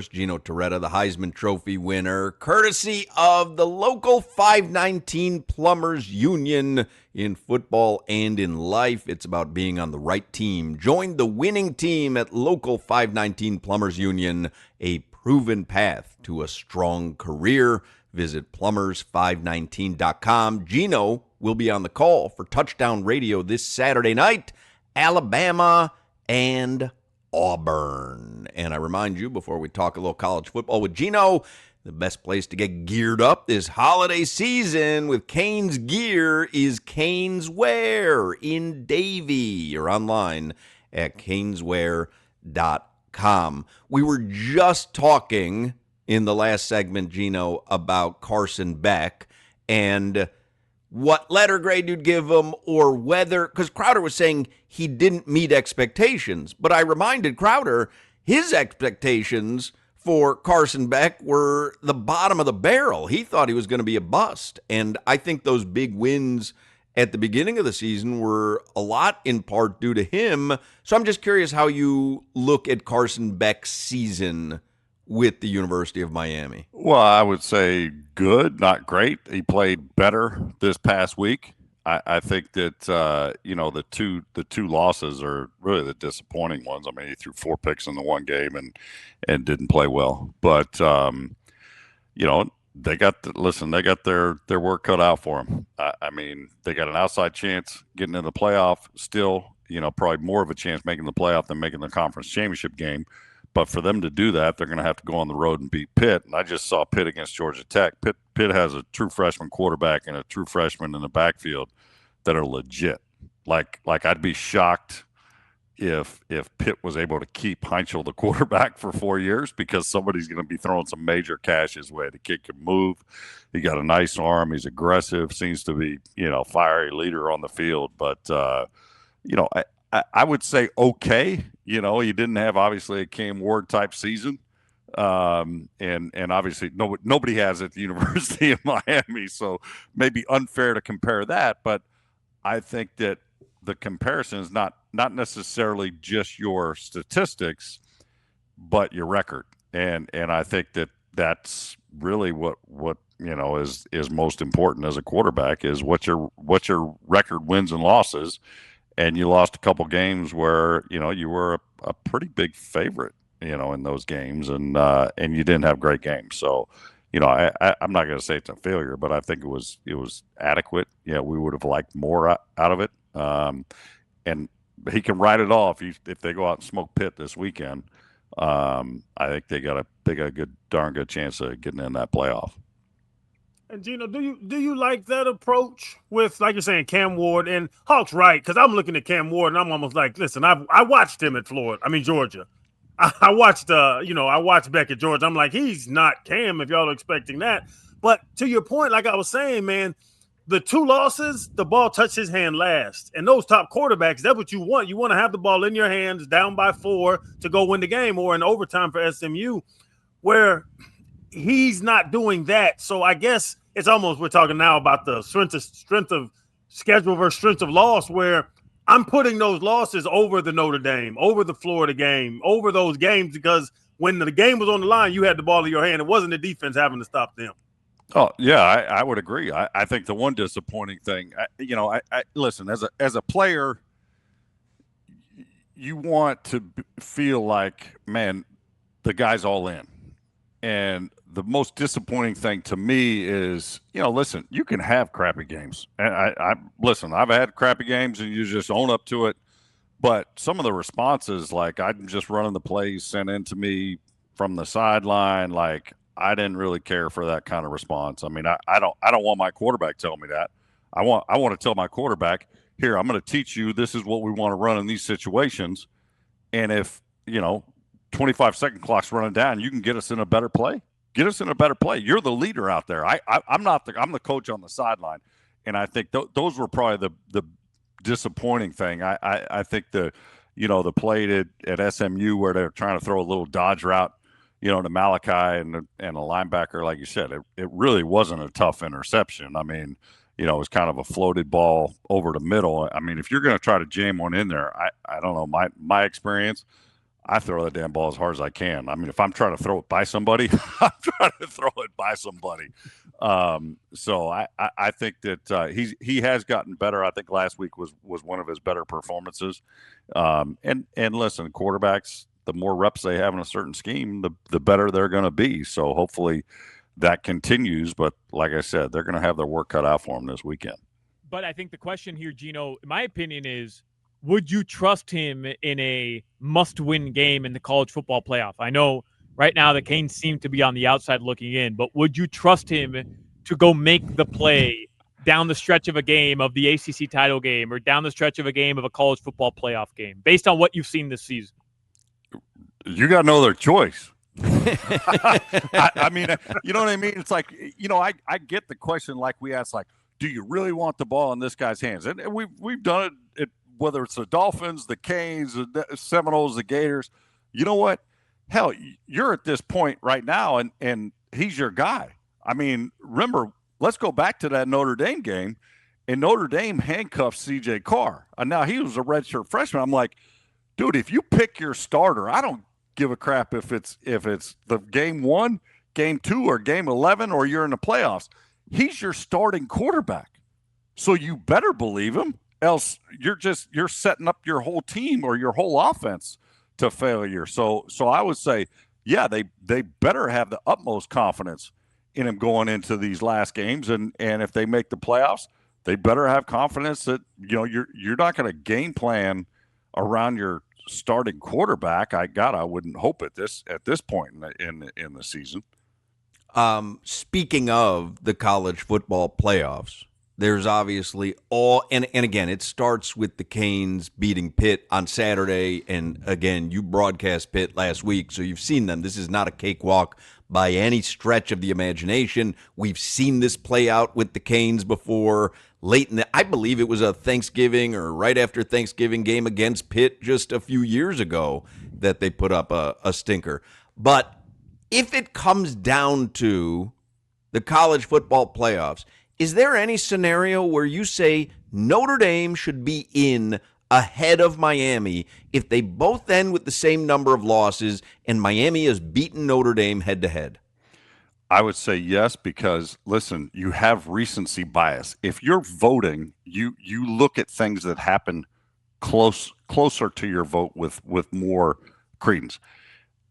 Gino Torretta, the Heisman Trophy winner, courtesy of the local 519 Plumbers Union in football and in life. It's about being on the right team. Join the winning team at local 519 Plumbers Union, a proven path to a strong career. Visit plumbers519.com. Gino will be on the call for Touchdown Radio this Saturday night, Alabama and Auburn. And I remind you, before we talk a little college football with Gino, the best place to get geared up this holiday season with Canes gear is Caneswear in Davie, or online at caneswear.com. We were just talking in the last segment, Gino, about Carson Beck and what letter grade you'd give him, or whether, because Crowder was saying he didn't meet expectations. But I reminded Crowder his expectations for Carson Beck were the bottom of the barrel. He thought he was going to be a bust. And I think those big wins at the beginning of the season were a lot in part due to him. So I'm just curious how you look at Carson Beck's season with the University of Miami. Well, I would say good, not great. He played better this past week. I think that the two losses are really the disappointing ones. I mean, he threw 4 picks in the one game and didn't play well. But they got their work cut out for them. I mean, they got an outside chance getting in the playoff. Still, probably more of a chance making the playoff than making the conference championship game. But for them to do that, they're going to have to go on the road and beat Pitt. And I just saw Pitt against Georgia Tech. Pitt has a true freshman quarterback and a true freshman in the backfield that are legit. Like I'd be shocked if Pitt was able to keep Heinzel the quarterback for 4 years, because somebody's going to be throwing some major cash his way. The kid can move. He got a nice arm. He's aggressive. Seems to be, fiery leader on the field. But, I would say okay. You didn't have obviously a Cam Ward type season, and obviously nobody has at the University of Miami, so maybe unfair to compare that. But I think that the comparison is not necessarily just your statistics, but your record, and I think that that's really what is most important as a quarterback, is what's your record, wins and losses. And you lost a couple games where, you were a pretty big favorite, in those games, and you didn't have great games. So, I'm not going to say it's a failure, but I think it was adequate. We would have liked more out of it. And he can write it off if they go out and smoke Pitt this weekend. I think they got a darn good chance of getting in that playoff. And Gino, do you like that approach with, like you're saying, Cam Ward? And Hawk's right, because I'm looking at Cam Ward and I'm almost like, listen, I watched him at Georgia. I watched Beck at Georgia. I'm like, he's not Cam if y'all are expecting that. But to your point, like I was saying, man, the 2 losses, the ball touched his hand last. And those top quarterbacks, that's what you want. You want to have the ball in your hands, down by 4 to go win the game, or in overtime for SMU, where he's not doing that. So I guess it's almost, we're talking now about the strength of schedule versus strength of loss, where I'm putting those losses over the Notre Dame, over the Florida game, over those games, because when the game was on the line, you had the ball in your hand. It wasn't the defense having to stop them. Oh, yeah, I would agree. I think the one disappointing thing, listen, as a player, you want to feel like, man, the guy's all in. And the most disappointing thing to me is, listen, you can have crappy games. And I've had crappy games and you just own up to it. But some of the responses, like, I'm just running the plays sent in to me from the sideline, like, I didn't really care for that kind of response. I mean, I don't want my quarterback telling me that. I want to tell my quarterback, here, I'm going to teach you, this is what we want to run in these situations. And if, 25-second clock's running down, you can get us in a better play. Get us in a better play. You're the leader out there. I'm the coach on the sideline. And I think those were probably the disappointing thing. I think the play at SMU where they're trying to throw a little dodge route, to Malachi and a linebacker, like you said, it really wasn't a tough interception. I mean, it was kind of a floated ball over the middle. I mean, if you're going to try to jam one in there, I don't know, my experience, I throw the damn ball as hard as I can. I mean, if I'm trying to throw it by somebody, I'm trying to throw it by somebody. So I think that he has gotten better. I think last week was one of his better performances. And listen, quarterbacks, the more reps they have in a certain scheme, the better they're going to be. So hopefully that continues. But like I said, they're going to have their work cut out for them this weekend. But I think the question here, Gino, in my opinion, is would you trust him in a must-win game in the college football playoff? I know right now the Canes seem to be on the outside looking in, but would you trust him to go make the play down the stretch of a game of the ACC title game or down the stretch of a game of a college football playoff game based on what you've seen this season? You got no other choice. I mean, you know what I mean? It's like, I get the question like we asked, like, do you really want the ball in this guy's hands? And we've done it, whether it's the Dolphins, the Canes, the Seminoles, the Gators. You know what? Hell, you're at this point right now, and he's your guy. I mean, remember, let's go back to that Notre Dame game, and Notre Dame handcuffed C.J. Carr. And now he was a redshirt freshman. I'm like, dude, if you pick your starter, I don't give a crap if it's the game 1, game 2, or game 11, or you're in the playoffs. He's your starting quarterback. So you better believe him, else you're setting up your whole team or your whole offense to failure. So I would say, yeah, they better have the utmost confidence in him going into these last games. And if they make the playoffs, they better have confidence that, you're not going to game plan around your starting quarterback. I wouldn't hope at this point in the season. Speaking of the college football playoffs, there's obviously and again, it starts with the Canes beating Pitt on Saturday. And again, you broadcast Pitt last week, so you've seen them. This is not a cakewalk by any stretch of the imagination. We've seen this play out with the Canes before. I believe it was a Thanksgiving or right after Thanksgiving game against Pitt just a few years ago that they put up a stinker. But if it comes down to the college football playoffs, is there any scenario where you say Notre Dame should be in ahead of Miami if they both end with the same number of losses and Miami has beaten Notre Dame head-to-head? I would say yes, because, listen, you have recency bias. If you're voting, you look at things that happen closer to your vote with more credence.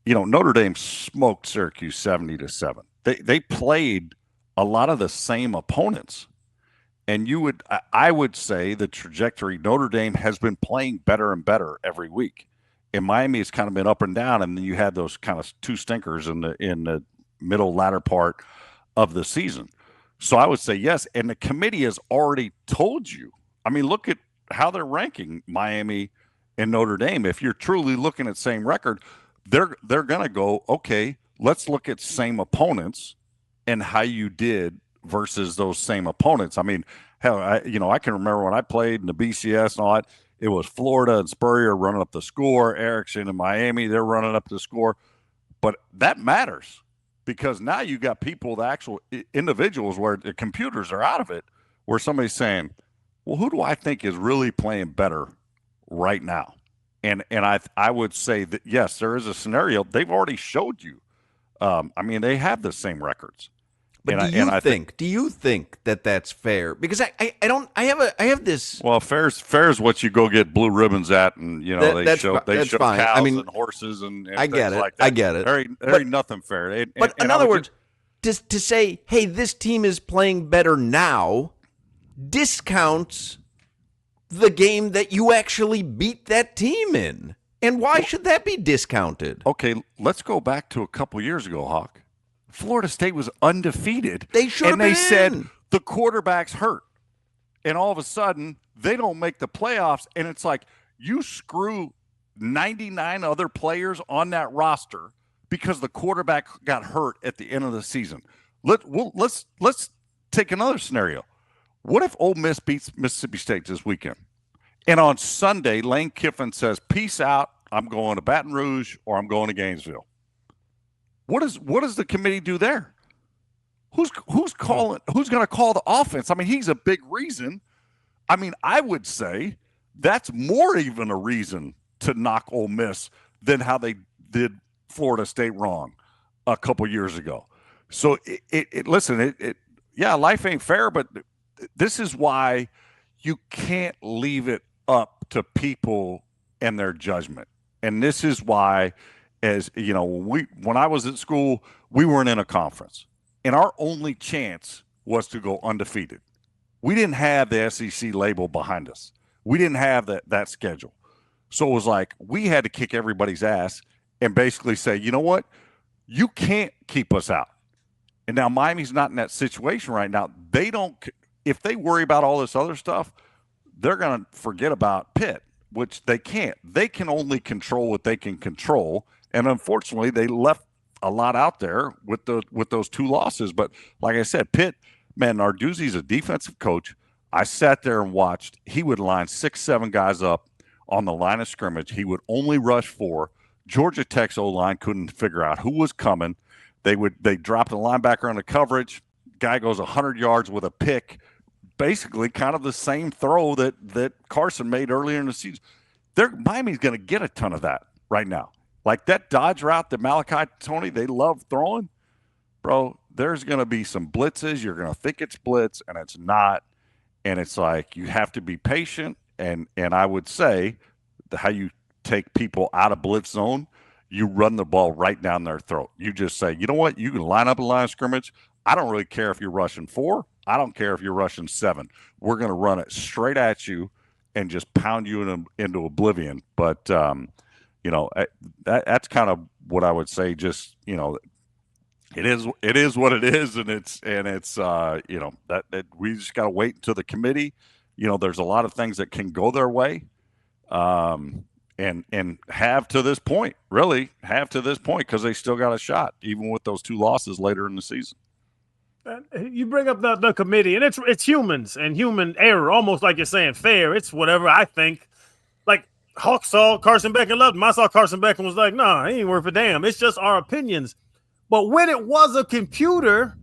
Notre Dame smoked Syracuse 70-7. They played a lot of the same opponents. And I would say the trajectory, Notre Dame has been playing better and better every week. And Miami has kind of been up and down, and then you had those kind of two stinkers in the middle latter part of the season. So I would say yes. And the committee has already told you. I mean, look at how they're ranking Miami and Notre Dame. If you're truly looking at same record, they're going to go, okay, let's look at same opponents and how you did versus those same opponents. I mean, hell, I can remember when I played in the BCS and all that, it was Florida and Spurrier running up the score, Erickson and Miami, they're running up the score. But that matters because now you got people, the actual individuals where the computers are out of it, where somebody's saying, well, who do I think is really playing better right now? And I would say that, yes, there is a scenario. They've already showed you. They have the same records. But do you think that that's fair? Because I have this. Well, fair is what you go get blue ribbons at, and they show fine. Cows and horses and I get it. Like that. I get it. There ain't nothing fair. In other words, to say, hey, this team is playing better now, discounts the game that you actually beat that team in. And why should that be discounted? Okay, let's go back to a couple years ago, Hawk. Florida State was undefeated. They should have been. And they said the quarterback's hurt. And all of a sudden, they don't make the playoffs. And it's like you screw 99 other players on that roster because the quarterback got hurt at the end of the season. Let's take another scenario. What if Ole Miss beats Mississippi State this weekend? And on Sunday, Lane Kiffin says, peace out. I'm going to Baton Rouge or I'm going to Gainesville. What does the committee do there? Who's going to call the offense? I mean, he's a big reason. I mean, I would say that's more even a reason to knock Ole Miss than how they did Florida State wrong a couple years ago. So listen, yeah, life ain't fair, but this is why you can't leave it up to people and their judgment. And this is why, as you know, when I was at school, we weren't in a conference, and our only chance was to go undefeated. We didn't have the SEC label behind us. We didn't have that schedule. So it was like we had to kick everybody's ass and basically say, you know what? You can't keep us out. And now Miami's not in that situation right now. They don't – if they worry about all this other stuff, they're going to forget about Pitt, which they can't. They can only control what they can control. And unfortunately, they left a lot out there with those 2 losses. But like I said, Pitt, man, Narduzzi's a defensive coach. I sat there and watched. He would line 6-7 guys up on the line of scrimmage. He would only rush 4. Georgia Tech's O-line couldn't figure out who was coming. They dropped a linebacker into coverage. Guy goes 100 yards with a pick, basically kind of the same throw that Carson made earlier in the season. Miami's going to get a ton of that right now. Like that dodge route that Malachi Tony, they love throwing. Bro, there's going to be some blitzes. You're going to think it's blitz, and it's not. And it's like you have to be patient. And I would say how you take people out of blitz zone, you run the ball right down their throat. You just say, you know what? You can line up a line of scrimmage. I don't really care if you're rushing 4. I don't care if you're rushing 7. We're going to run it straight at you and just pound you into oblivion. But, that's kind of what I would say. Just, it is what it is. And it's that we just got to wait until the committee, there's a lot of things that can go their way. And have to this point, because they still got a shot, even with those 2 losses later in the season. You bring up the committee, and it's humans and human error, almost like you're saying fair. It's whatever I think. Like Hawk saw Carson Beck and loved him. I saw Carson Beck and was like, nah, he ain't worth a damn. It's just our opinions. But when it was a computer,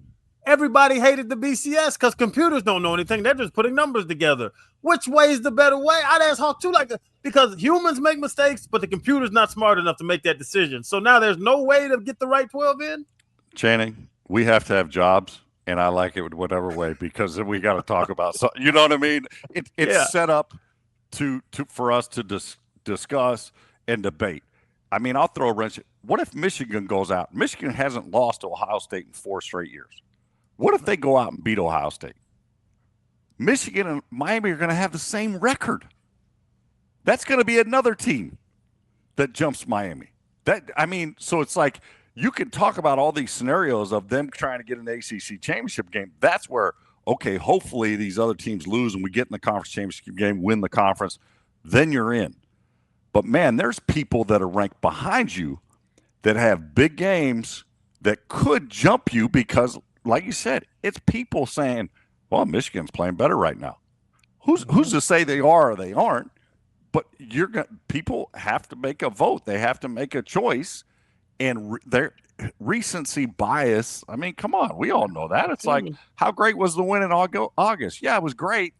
everybody hated the BCS because computers don't know anything. They're just putting numbers together. Which way is the better way? I'd ask Hawk too, because humans make mistakes, but the computer's not smart enough to make that decision. So now there's no way to get the right 12 in? Channing, we have to have jobs, and I like it whatever way, because then we got to talk about something. You know what I mean? It's set up for us to discuss and debate. I mean, I'll throw a wrench. What if Michigan goes out? Michigan hasn't lost to Ohio State in 4 straight years. What if they go out and beat Ohio State? Michigan and Miami are going to have the same record. That's going to be another team that jumps Miami. So it's like you can talk about all these scenarios of them trying to get an ACC championship game. That's where, okay, hopefully these other teams lose and we get in the conference championship game, win the conference, then you're in. But, man, there's people that are ranked behind you that have big games that could jump you because, like you said, it's people saying, well, Michigan's playing better right now. Who's to say they are or they aren't? But people have to make a vote. They have to make a choice. And their recency bias, I mean, come on. We all know that. It's like, how great was the win in August? Yeah, it was great.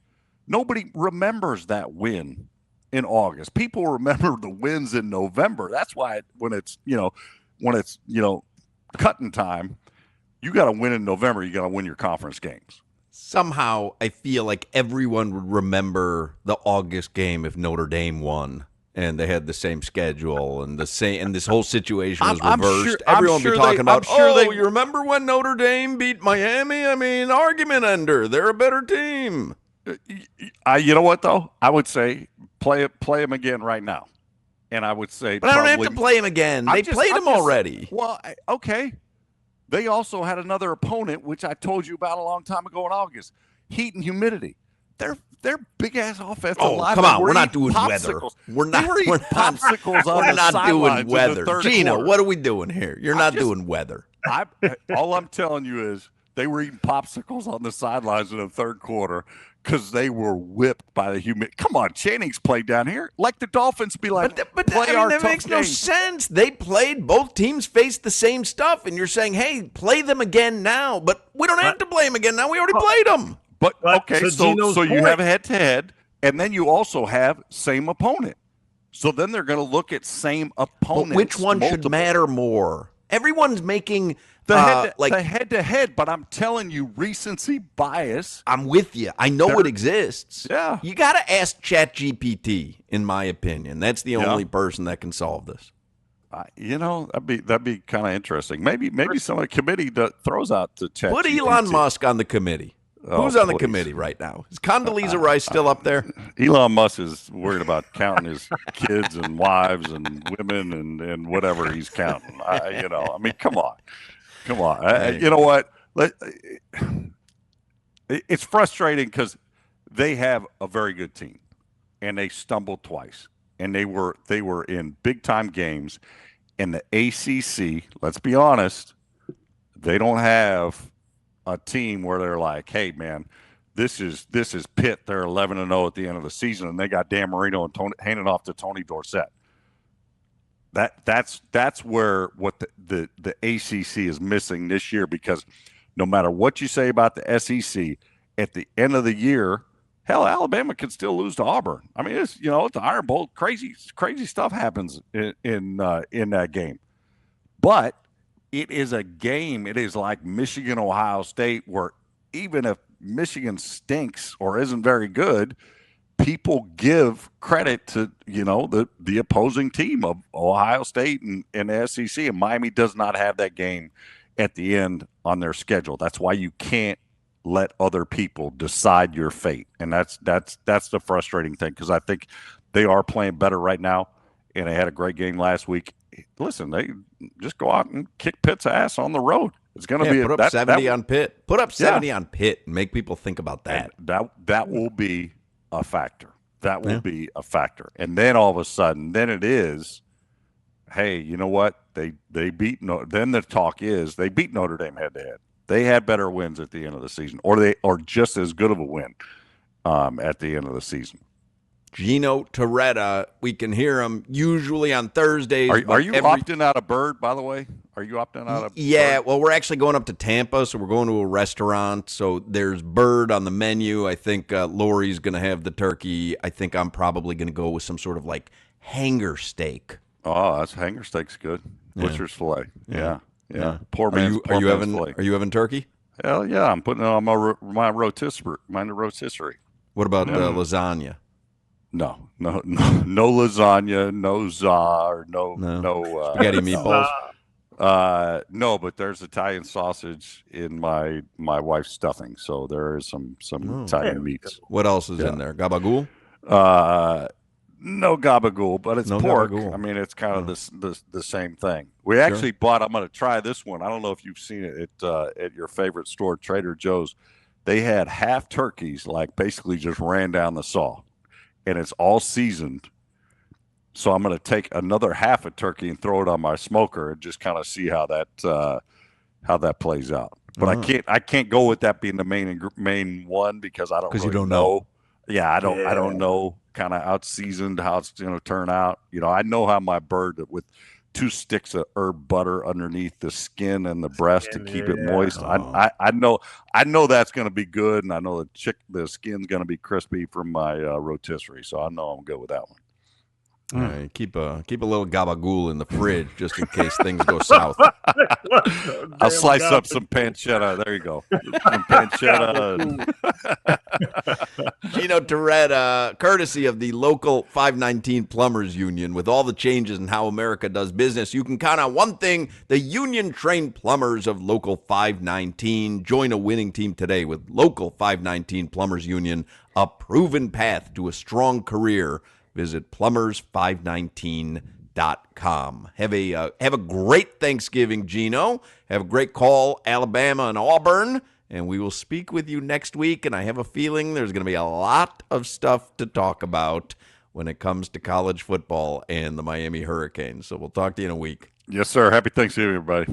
Nobody remembers that win in August. People remember the wins in November. That's why when it's cutting time, you got to win in November. You got to win your conference games. Somehow, I feel like everyone would remember the August game if Notre Dame won and they had the same schedule and this whole situation was reversed. Everyone would be talking about, you remember when Notre Dame beat Miami? I mean, argument ender. They're a better team. You know what, though? I would say play them again right now. And I would say but I don't have to play them again. They played them already. Well, okay. They also had another opponent, which I told you about a long time ago in August. Heat and humidity. They're big-ass offensive line. Come on. We're not doing weather. We're not doing weather. Gino, what are we doing here? You're not doing weather. All I'm telling you is they were eating popsicles on the sidelines in the third quarter because they were whipped by the humidity. Come on, Channing's played down here. Like the Dolphins be like, that makes no sense. They played. Both teams faced the same stuff, and you're saying, hey, play them again now. But we don't have to play them again now. We already played them. But okay, so you have a head-to-head, and then you also have same opponent. So then they're going to look at same opponents. But which one should multiple. matter more? Everyone's making The head-to-head, but I'm telling you, recency bias. I'm with you. I know it exists. Yeah. You got to ask ChatGPT, in my opinion. That's the only person that can solve this. That'd be kind of interesting. Maybe some of the committee throws out to ChatGPT. Put Elon Musk on the committee. Who's on the committee right now? Is Condoleezza Rice still up there? Elon Musk is worried about counting his kids and wives and women and whatever he's counting. Come on. You know what? It's frustrating because they have a very good team, and they stumbled twice, and they were in big time games. In the ACC, let's be honest, they don't have a team where they're like, hey man, this is Pitt. They're 11-0 at the end of the season, and they got Dan Marino and handing off to Tony Dorsett. That's where what the ACC is missing this year, because no matter what you say about the SEC, at the end of the year, hell, Alabama can still lose to Auburn. I mean, it's the Iron Bowl. Crazy stuff happens in that game, but it is a game. It is like Michigan, Ohio State, where even if Michigan stinks or isn't very good, people give credit to the opposing team of Ohio State and the SEC. And Miami does not have that game at the end on their schedule. That's why you can't let other people decide your fate. And that's the frustrating thing, because I think they are playing better right now, and they had a great game last week. Listen, they just go out and kick Pitt's ass on the road. It's going to be put up 70 on Pitt. Put up 70 on Pitt and make people think about that. And that will be a factor. That will be a factor. And then all of a sudden, then it is, hey, you know what? They beat then the talk is they beat Notre Dame head to head. They had better wins at the end of the season, or they are just as good of a win at the end of the season. Gino Torretta, we can hear him usually on Thursdays. Are you opting out of Bird, by the way? Are you opting out of Yeah, Bird? well, we're actually going up to Tampa, so we're going to a restaurant. So there's Bird on the menu. I think Lori's going to have the turkey. I think I'm probably going to go with some sort of like hanger steak. Oh, that's hanger steak's good. Butcher's filet. Yeah. Poor Are you having turkey? Hell yeah, I'm putting it on my rotisserie. What about lasagna? No lasagna, no za, no spaghetti meatballs. No, but there's Italian sausage in my wife's stuffing, so there is some Italian meats. What else is in there? Gabagool? No gabagool, but it's pork. Gabagool. I mean, it's kind of the same thing. We actually bought. I'm going to try this one. I don't know if you've seen it at your favorite store, Trader Joe's. They had half turkeys, like basically just ran down the saw, and it's all seasoned. So I'm going to take another half a turkey and throw it on my smoker and just kind of see how that plays out. But I can't go with that being the main one, because I don't really you don't know. Yeah, I don't know kind of out seasoned how it's going to turn out. I know how my bird with 2 sticks of herb butter underneath the skin and the breast to keep it moist. I know that's going to be good, and I know the skin's going to be crispy from my rotisserie, so I know I'm good with that one. All right, keep a little gabagool in the fridge just in case things go south. I'll slice up some pancetta. There you go. Some pancetta. Gino Torretta, courtesy of the local 519 Plumbers Union. With all the changes in how America does business, you can count on one thing: the union-trained plumbers of Local 519. Join a winning team today with Local 519 Plumbers Union, a proven path to a strong career. Visit plumbers519.com. Have a great Thanksgiving, Gino. Have a great call, Alabama and Auburn. And we will speak with you next week. And I have a feeling there's going to be a lot of stuff to talk about when it comes to college football and the Miami Hurricanes. So we'll talk to you in a week. Yes, sir. Happy Thanksgiving, everybody.